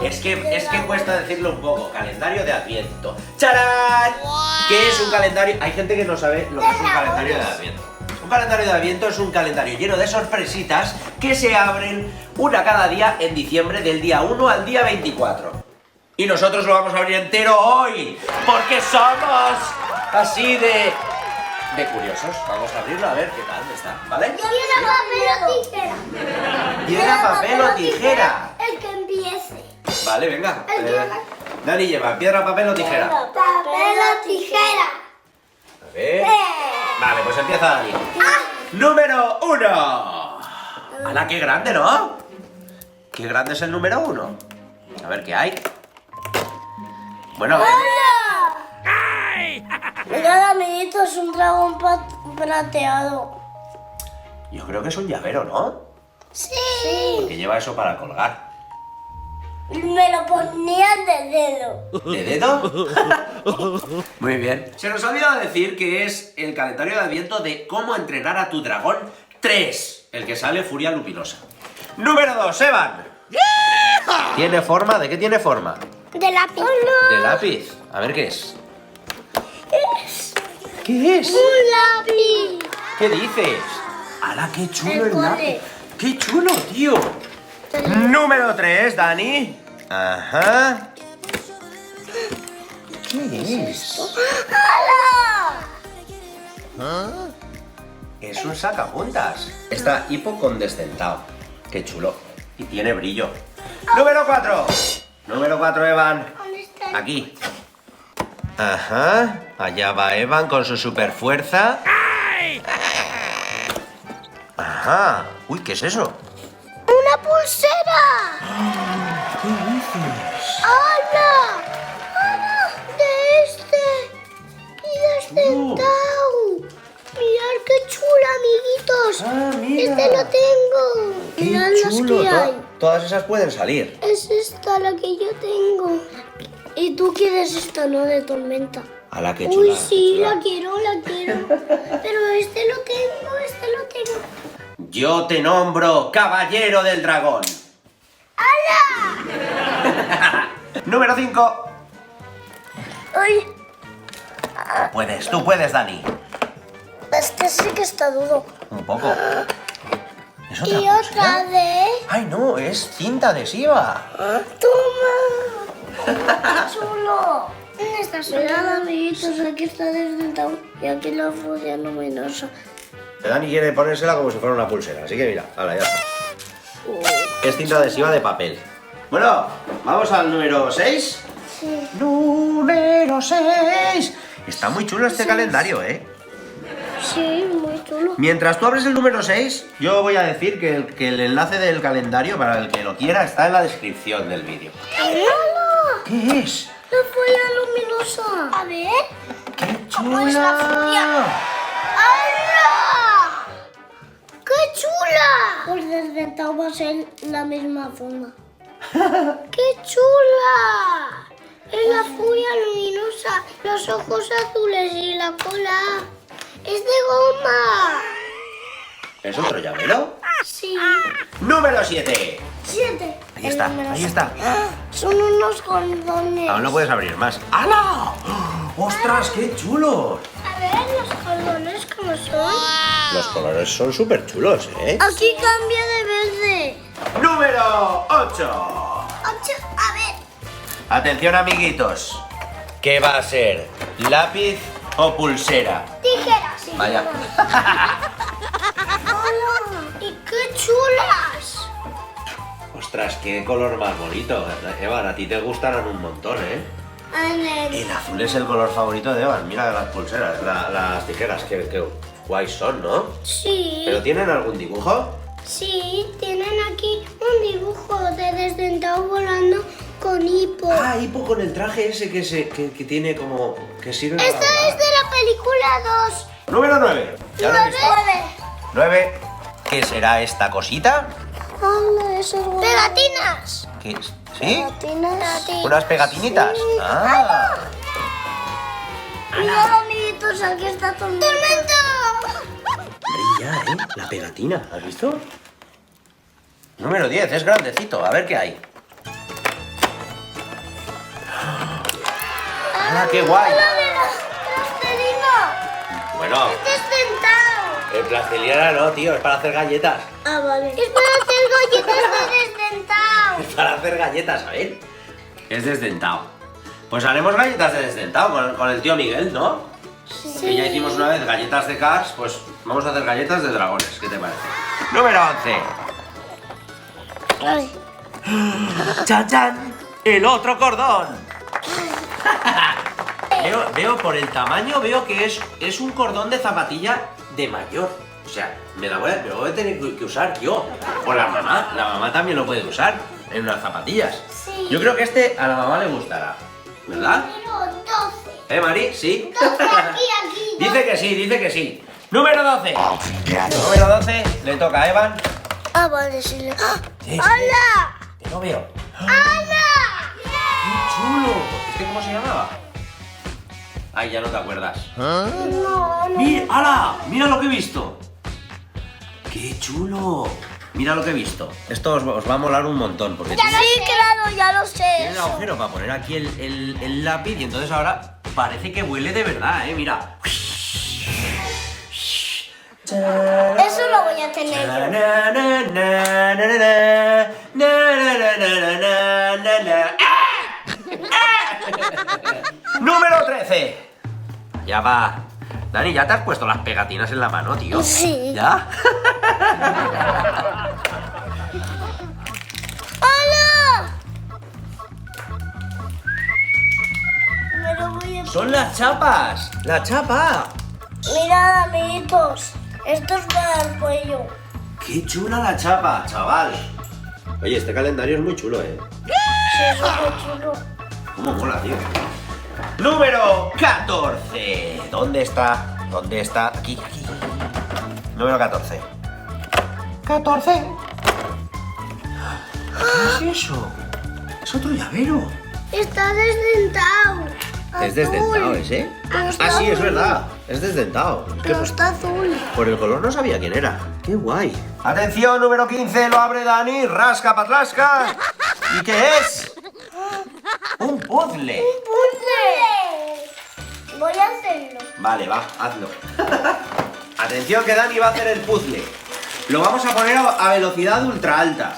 Es que cuesta decirlo un poco. Calendario de Adviento. ¡Charán! ¿Qué es un calendario? Hay gente que no sabe lo que es un calendario de Adviento. Un calendario de Adviento es un calendario lleno de sorpresitas que se abren una cada día en diciembre, del día 1 al día 24. Y nosotros lo vamos a abrir entero hoy, porque somos así de curiosos. Vamos a abrirlo a ver qué tal está, ¿vale? Piedra, papel o tijera. Piedra, papel o tijera. El que empiece. Vale, venga. Dani lleva piedra, papel o tijera. Papel o tijera. A ver. Vale, pues empieza Dani. Número 1. ¡Hala, qué grande!, ¿no? Qué grande es el número 1. A ver qué hay. Bueno, a ver. Mira, amiguito, es un dragón plateado. Yo creo que es un llavero, ¿no? Sí. Que lleva eso para colgar. Me lo ponía de dedo. ¿De dedo? Muy bien. Se nos ha olvidado decir que es el calendario de Adviento de cómo entrenar a tu dragón 3. El que sale Furia Luminosa. Número 2, Evan. ¿Tiene forma? ¿De qué tiene forma? De lápiz. De lápiz. A ver qué es. ¿Qué es? Un lápiz. ¿Qué dices? ¡Hala, qué chulo el cole. lápiz! ¡Qué chulo, tío! Número 3, Dani. Ajá. ¿Qué es? ¡Hala! Es un sacapuntas. Está hipocondescentado. ¡Qué chulo! Y tiene brillo. Número 4. Número 4, Evan. ¿Dónde está? Aquí. Ajá. Allá va Evan con su super fuerza. Ajá. Uy, ¿qué es eso? ¡Una pulsera! ¿Qué dices? ¡Hala! ¡Hala! ¡De este! ¡Y desdentado! ¡Mirad qué chula, amiguitos! Ah, mira. Este lo tengo. ¡Qué Mirad las chulo! que hay. Todas esas pueden salir. Es esta la que yo tengo. Y tú quieres esta, ¿no? De tormenta. ¡Hala, qué chula! Uy, qué sí, chula! la quiero. Pero este lo tengo. Yo te nombro Caballero del Dragón. ¡Hala! Número 5. Uy, Tú puedes, Dani. este sí que está duro. Un poco. ¿Es otra Y pulsera? otra de... ¡Ay, no! Es cinta adhesiva. ¡Toma! ¡Qué chulo! Esta sola, amiguitos, aquí está desdentado y aquí la furia luminosa. Dani quiere ponérsela como si fuera una pulsera, así que mira, ahora ya está. Es cinta adhesiva de papel. Bueno, vamos al número 6. Sí. Número 6. Está muy chulo este calendario, ¿eh? Sí, muy chulo. Mientras tú abres el número 6, yo voy a decir que el enlace del calendario, para el que lo quiera, está en la descripción del vídeo. ¡Hala! ¿Qué es? La furia luminosa. A ver. ¡Qué ¿Cómo es la furia? chula! ¡Hala! ¡Qué chula! Pues desdentado va a ser la misma forma. ¡Qué chula! Es la furia luminosa, los ojos azules y la cola es de goma. ¿Es otro llavero? Sí. Número 7. 7. Ahí está, ahí está. Son unos cordones. Aún no puedes abrir más. ¡Hala! ¡Ostras, qué chulos! A ver los cordones cómo son. Los colores son súper chulos, ¿eh? Aquí cambia de verde. Número 8. 8. A ver. Atención, amiguitos. ¿Qué va a ser? ¿Lápiz o pulsera? Tijeras. Sí, Vaya. ¡Hola! ¡Y qué chulas! Ostras, qué color más bonito. Evan, a ti te gustarán un montón, ¿eh? El azul es el color favorito de Evan. Mira las pulseras, las tijeras, que guays son, ¿no? Sí. ¿Pero tienen algún dibujo? Sí, tienen aquí un dibujo de desdentado volando con hipo. Ah, hipo con el traje ese que tiene como... que sirve para Esta volar. es de la película 2. Número 9. ¿Ya lo he visto? 9. 9. ¿Qué será esta cosita? Hola, eso es pegatinas. ¿Qué es? ¿Sí? Pegatinas. ¿Unas pegatinitas? Sí. Ah. Mira, amiguitos, aquí está tormenta. Brilla, ¿eh? La pegatina, ¿has visto? Número 10, es grandecito. A ver qué hay. ¡Hala, qué guay! ¡Hola, mira! ¡Plastilina! Bueno, ¡Es desdentado! en plastilina no, tío, es para hacer galletas. Ah, vale. Es para hacer galletas de desdentado. Es para hacer galletas, ¿sabes? Es desdentado. Pues haremos galletas de desdentado con el tío Miguel, ¿no? Sí. Que ya hicimos una vez galletas de Cars, pues vamos a hacer galletas de dragones, ¿qué te parece? Número 11. Ay. ¡Chan, chan! ¡El otro cordón! veo por el tamaño, veo que es un cordón de zapatilla de mayor. O sea, me lo voy a tener que usar yo. O la mamá también lo puede usar en unas zapatillas. Sí. Yo creo que este a la mamá le gustará, ¿verdad? Número 12. Mari? ¿Sí? 12 aquí. Dice que sí, dice que sí. Número 12. Número 12, le toca a Evan. Ah, vale, sí. Sí, sí. ¡Hola! Que no veo. ¡Hola! ¡Qué chulo! ¿Este cómo se llamaba? Ay, ya no te acuerdas. No. ¡Mira! ¡Hala! ¡Mira lo que he visto! ¡Qué chulo! Mira lo que he visto. Esto os va a molar un montón porque Sí, claro, ya lo sé. tiene un agujero para poner aquí el lápiz y entonces ahora parece que huele de verdad, mira. Eso lo voy a tener yo. Número 13. Ya va. Dani, ¿ya te has puesto las pegatinas en la mano, tío? Sí. ¿Ya? ¡Hola! Me lo voy a... Son las chapas. La chapa. Mirad, amiguitos. Esto es para el cuello. Qué chula la chapa, chaval. Oye, este calendario es muy chulo, Sí, es muy chulo. ¿Cómo mola, tío? Número 14. ¿Dónde está? ¿Dónde está? Aquí. Número 14. 14. ¿Qué es eso? Es otro llavero. Está desdentado. Es desdentado ese. Pero está Ah, sí, es azul. verdad. Es desdentado. Es que Pero está azul. por el color no sabía quién era. ¡Qué guay! Atención, número 15, lo abre Dani. Rasca, patlasca. ¿Y qué es? Un puzzle. ¡Puzzle! Voy a hacerlo. Vale, va, hazlo. Atención que Dani va a hacer el puzzle. Lo vamos a poner a velocidad ultra alta.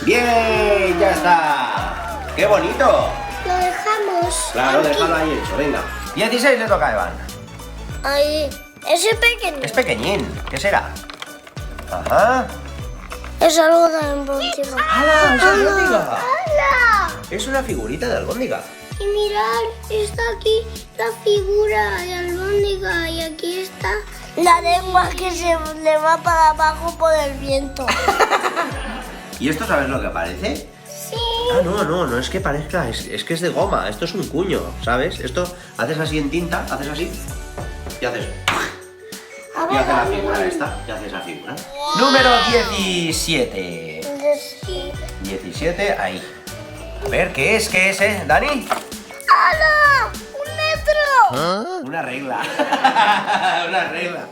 ¡Bien! ¡Ya está! ¡Qué bonito! Lo dejamos. Claro, aquí. déjalo ahí hecho, venga. 16 le toca a Evan. Ahí. Ese pequeño. Es pequeñín. ¿Qué será? Ajá. Es algo de albóndiga. ¡Hala! ¡Es albóndiga! ¡Hala! Es una figurita de albóndiga. Y mirad, está aquí la figura de albóndiga y aquí está la lengua que se le va para abajo por el viento. ¿Y esto sabes lo que parece? Sí. Ah, no es que parezca, es que es de goma, esto es un cuño, ¿sabes? Esto haces así en tinta, haces así y haces... A Y hace la ver, figura esta, y haces la figura. Número 17. Sí. 17, ahí. A ver, ¿qué es, Dani? ¡Hala! ¡Un metro! Una regla. Una regla.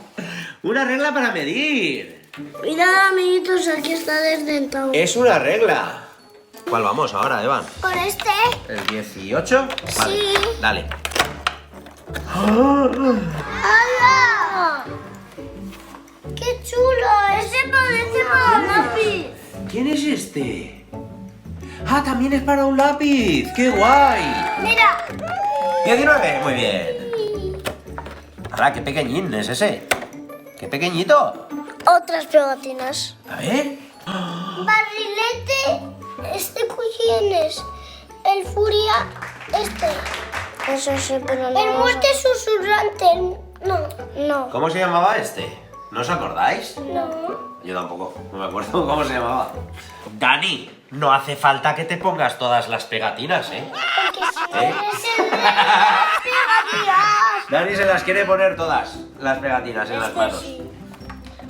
Una regla para medir. Mirad, amiguitos, aquí está desdentado. Es una regla. ¿Cuál vamos ahora, Evan? ¿Por este? ¿El 18? Vale, Sí. dale. ¡Hala! ¡Qué chulo! Ese parece para un lápiz. ¿Quién es este? Ah, también es para un lápiz. ¡Qué guay! Mira. 19, muy bien. Ahora, qué pequeñín es ese. Qué pequeñito. Otras pegatinas. A ver. Barrilete. ¿Este quién es? El Furia. Este. Eso sí, pero no. El muerte susurrante. No. ¿Cómo se llamaba este? ¿No os acordáis? No. Yo tampoco, no me acuerdo cómo se llamaba. Dani, no hace falta que te pongas todas las pegatinas, ¿eh? Porque si no ¿Eh? eres el de las pegatinas. Dani se las quiere poner todas, las pegatinas en las Este manos. sí.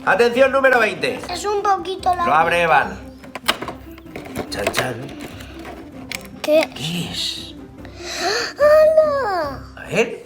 Atención, número 20. Es un poquito la. Lo abre Evan. Chan, chan. ¿Qué? ¿Qué es? ¡Hala! A ver.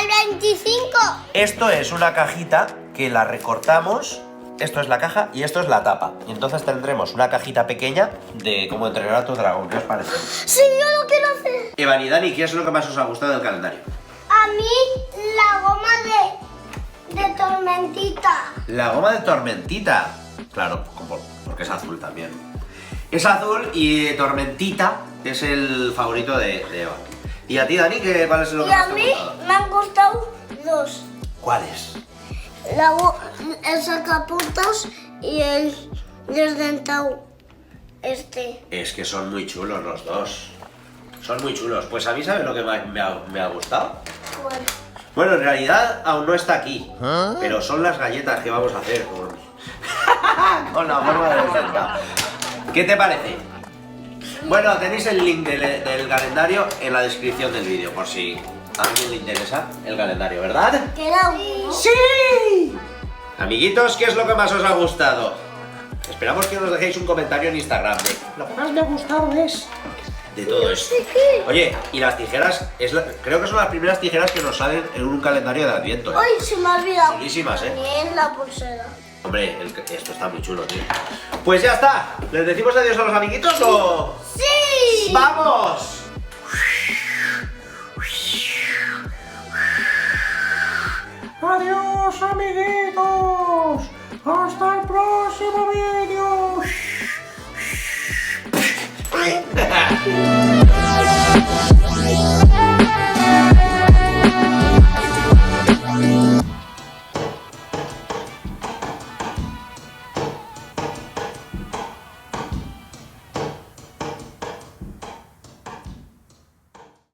El 25. Esto es una cajita que la recortamos. Esto es la caja y esto es la tapa. Y entonces tendremos una cajita pequeña de cómo entrenar a tu dragón. ¿Qué os parece? Sí, yo lo quiero hacer. Evan y Dani, ¿qué es lo que más os ha gustado del calendario? A mí la goma de tormentita. La goma de tormentita. Claro, porque es azul también. Es azul y tormentita es el favorito de Eva. ¿Y a ti, Dani, cuál es lo que Y más a te ha mí gustado? me han gustado dos. ¿Cuáles? El sacapuntas y el desdentado. Es que son muy chulos los dos. Son muy chulos. Pues a mí, ¿sabes lo que me ha gustado? ¿Cuál? Bueno, en realidad aún no está aquí. Pero son las galletas que vamos a hacer con la forma de desdentado. ¿Qué te parece? Bueno, tenéis el link del calendario en la descripción del vídeo, por si a alguien le interesa el calendario, ¿verdad? Queda uno. ¡Sí! Amiguitos, ¿qué es lo que más os ha gustado? Esperamos que nos dejéis un comentario en Instagram de lo que más me ha gustado es de todo esto. Oye, y las tijeras, creo que son las primeras tijeras que nos salen en un calendario de Adviento, ¿eh? Ay, se me ha olvidado. Chulísimas, ¿eh? También la pulsera. Hombre, esto está muy chulo, tío. Pues ya está. ¿Les decimos adiós a los amiguitos o...? ¡Sí! ¡Vamos!